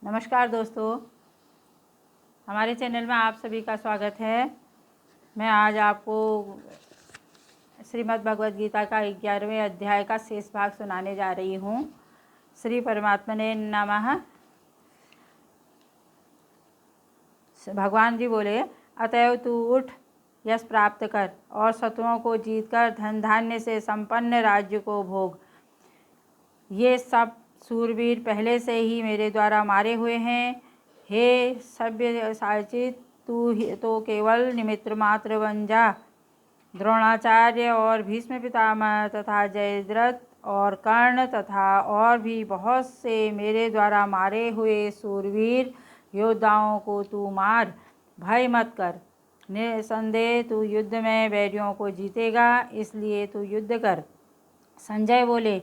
नमस्कार दोस्तों, हमारे चैनल में आप सभी का स्वागत है। मैं आज आपको श्रीमद् भगवद गीता का 11वें अध्याय का शेष भाग सुनाने जा रही हूँ। श्री परमात्मने नमः। भगवान जी बोले, अतएव तू उठ, यश प्राप्त कर और शत्रुओं को जीतकर धन धान्य से संपन्न राज्य को भोग। ये सब सूरवीर पहले से ही मेरे द्वारा मारे हुए हैं। हे सव्यसाचित, तू तो केवल निमित्त मात्र बन जा। द्रोणाचार्य और भीष्म पितामह तथा जयद्रथ और कर्ण तथा और भी बहुत से मेरे द्वारा मारे हुए सूरवीर योद्धाओं को तू मार, भय मत कर। निसंदेह तू युद्ध में बैरियों को जीतेगा, इसलिए तू युद्ध कर। संजय बोले,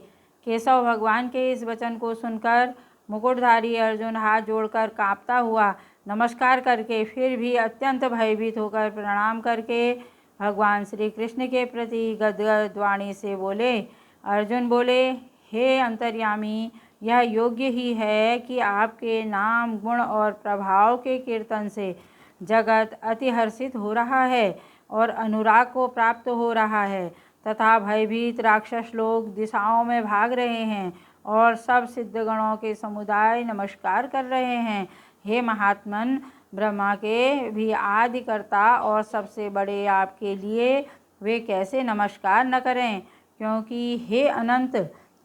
केशव भगवान के इस वचन को सुनकर मुकुटधारी अर्जुन हाथ जोड़कर कांपता हुआ नमस्कार करके फिर भी अत्यंत भयभीत होकर प्रणाम करके भगवान श्री कृष्ण के प्रति गदगद वाणी से बोले। अर्जुन बोले, हे अंतर्यामी, यह योग्य ही है कि आपके नाम, गुण और प्रभाव के कीर्तन से जगत अति हर्षित हो रहा है और अनुराग को प्राप्त हो रहा है तथा भयभीत राक्षस लोग दिशाओं में भाग रहे हैं और सब सिद्धगणों के समुदाय नमस्कार कर रहे हैं। हे महात्मन, ब्रह्मा के भी आदिकर्ता और सबसे बड़े आपके लिए वे कैसे नमस्कार न करें, क्योंकि हे अनंत,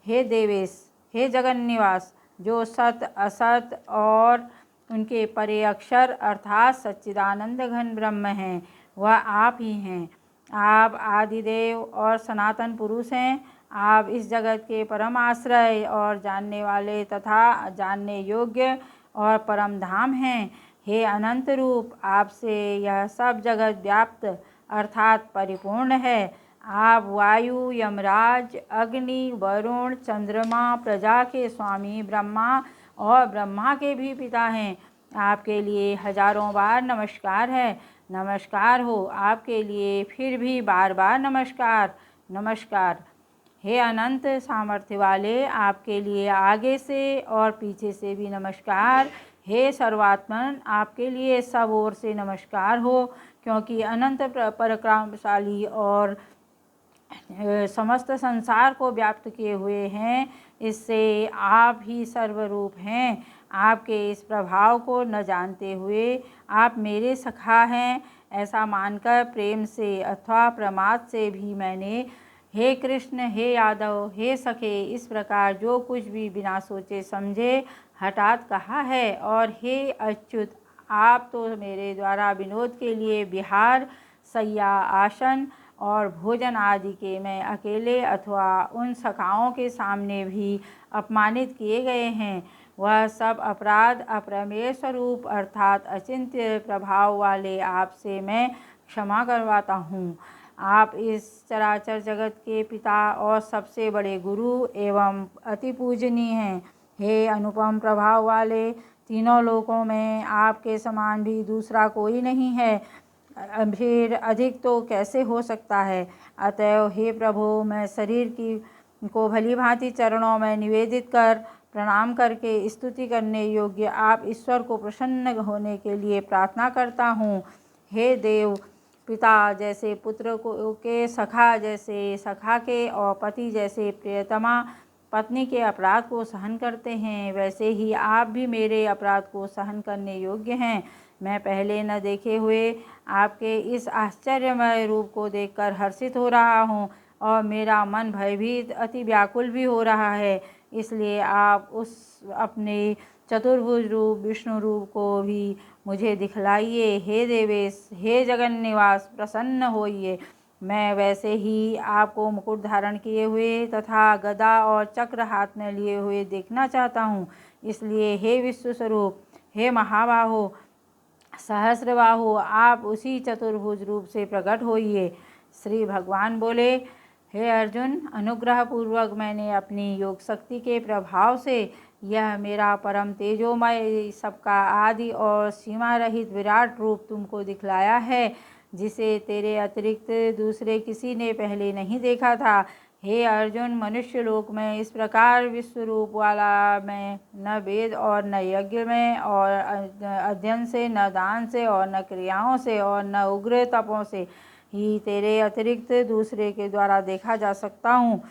हे देवेश, हे जगन्निवास, जो सत असत और उनके परे अक्षर अर्थात सच्चिदानंद घन ब्रह्म हैं, वह आप ही हैं। आप आदिदेव और सनातन पुरुष हैं। आप इस जगत के परम आश्रय और जानने वाले तथा जानने योग्य और परम धाम हैं। हे अनंत रूप, आपसे यह सब जगत व्याप्त अर्थात परिपूर्ण है। आप वायु, यमराज, अग्नि, वरुण, चंद्रमा, प्रजा के स्वामी ब्रह्मा और ब्रह्मा के भी पिता हैं। आपके लिए हजारों बार नमस्कार है। नमस्कार हो आपके लिए, फिर भी बार बार नमस्कार नमस्कार। हे अनंत सामर्थ्य वाले, आपके लिए आगे से और पीछे से भी नमस्कार। हे सर्वात्मन, आपके लिए सब ओर से नमस्कार हो, क्योंकि अनंत पराक्रमशाली और समस्त संसार को व्याप्त किए हुए हैं, इससे आप ही सर्वरूप हैं। आपके इस प्रभाव को न जानते हुए आप मेरे सखा हैं ऐसा मानकर प्रेम से अथवा प्रमाद से भी मैंने हे कृष्ण, हे यादव, हे सखे, इस प्रकार जो कुछ भी बिना सोचे समझे हठात कहा है। और हे अच्युत, आप तो मेरे द्वारा विनोद के लिए विहार, शय्या, आसन और भोजन आदि के मैं अकेले अथवा उन सखाओं के सामने भी अपमानित किए गए हैं। वह सब अपराध अप्रमेय स्वरूप अर्थात अचिंत्य प्रभाव वाले आपसे मैं क्षमा करवाता हूँ। आप इस चराचर जगत के पिता और सबसे बड़े गुरु एवं अति पूजनीय हैं। हे अनुपम प्रभाव वाले, तीनों लोकों में आपके समान भी दूसरा कोई नहीं है, फिर अधिक तो कैसे हो सकता है। अतएव हे प्रभु, मैं शरीर को भली भांति चरणों में निवेदित कर प्रणाम करके स्तुति करने योग्य आप ईश्वर को प्रसन्न होने के लिए प्रार्थना करता हूँ। हे देव, पिता जैसे पुत्र को के, सखा जैसे सखा के और पति जैसे प्रियतमा पत्नी के अपराध को सहन करते हैं, वैसे ही आप भी मेरे अपराध को सहन करने योग्य हैं। मैं पहले न देखे हुए आपके इस आश्चर्यमय रूप को देखकर हर्षित हो रहा हूँ और मेरा मन भयभीत अति व्याकुल भी हो रहा है। इसलिए आप उस अपने चतुर्भुज रूप विष्णु रूप को भी मुझे दिखलाइए। हे देवेश, हे जगन्निवास, प्रसन्न होइए। मैं वैसे ही आपको मुकुट धारण किए हुए तथा गदा और चक्र हाथ में लिए हुए देखना चाहता हूँ। इसलिए हे विश्व स्वरूप, हे महाबाहो, सहस्रबाहु, आप उसी चतुर्भुज रूप से प्रकट होइए। श्री भगवान बोले, हे अर्जुन, अनुग्रह पूर्वक मैंने अपनी योग शक्ति के प्रभाव से यह मेरा परम तेजोमय सबका आदि और सीमा रहित विराट रूप तुमको दिखलाया है, जिसे तेरे अतिरिक्त दूसरे किसी ने पहले नहीं देखा था। हे अर्जुन, मनुष्य लोक में इस प्रकार विश्व रूप वाला मैं न वेद और न यज्ञ में और अध्ययन से, न दान से और न क्रियाओं से और न उग्र तपों से ही तेरे अतिरिक्त दूसरे के द्वारा देखा जा सकता हूँ।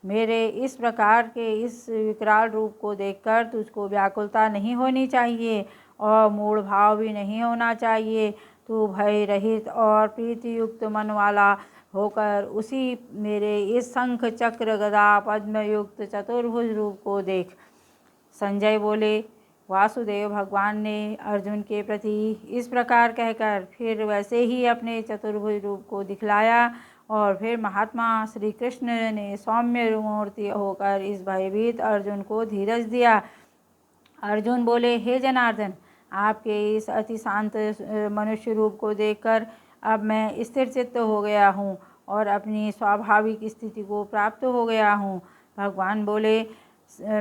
मेरे इस प्रकार के इस विकराल रूप को देखकर तुझको व्याकुलता नहीं होनी चाहिए और मूढ़ भाव भी नहीं होना चाहिए। तू भय रहित और प्रीति युक्त मन वाला होकर उसी मेरे इस शंख चक्र गदा पद्म युक्त चतुर्भुज रूप को देख। संजय बोले, वासुदेव भगवान ने अर्जुन के प्रति इस प्रकार कहकर फिर वैसे ही अपने चतुर्भुज रूप को दिखलाया और फिर महात्मा श्री कृष्ण ने सौम्य मूर्ति होकर इस भयभीत अर्जुन को धीरज दिया। अर्जुन बोले, हे जनार्दन, आपके इस अति शांत मनुष्य रूप को देखकर अब मैं स्थिर चित्त हो गया हूँ और अपनी स्वाभाविक स्थिति को प्राप्त हो गया हूँ। भगवान बोले,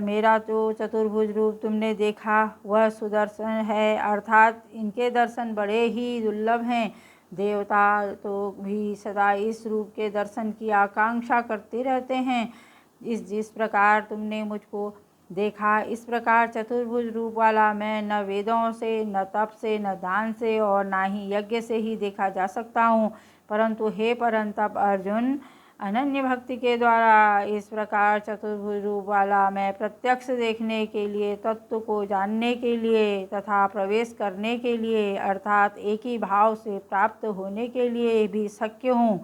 मेरा जो चतुर्भुज रूप तुमने देखा वह सुदर्शन है, अर्थात इनके दर्शन बड़े ही दुर्लभ हैं। देवता तो भी सदा इस रूप के दर्शन की आकांक्षा करते रहते हैं। जिस प्रकार तुमने मुझको देखा, इस प्रकार चतुर्भुज रूप वाला मैं न वेदों से, न तप से, न दान से और न ही यज्ञ से ही देखा जा सकता हूँ, परंतु हे परंतप अर्जुन, अनन्य भक्ति के द्वारा इस प्रकार चतुर्भुज रूप वाला मैं प्रत्यक्ष देखने के लिए, तत्व को जानने के लिए तथा प्रवेश करने के लिए, अर्थात एक ही भाव से प्राप्त होने के लिए भी शक्य हूँ।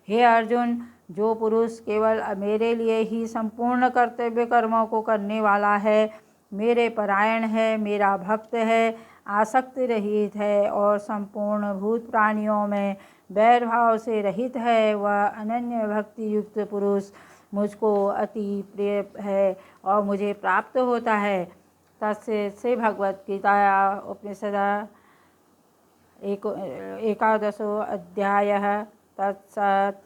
हे अर्जुन, जो पुरुष केवल मेरे लिए ही संपूर्ण कर्तव्य कर्मों को करने वाला है, मेरे परायण है, मेरा भक्त है, आसक्ति रहित है और संपूर्ण भूत प्राणियों में वैर भाव से रहित है, वह अनन्य भक्ति युक्त पुरुष मुझको अति प्रिय है और मुझे प्राप्त होता है। तस्य से भगवत गीता उपनिषद एकादशो अध्यायः तत्सत्।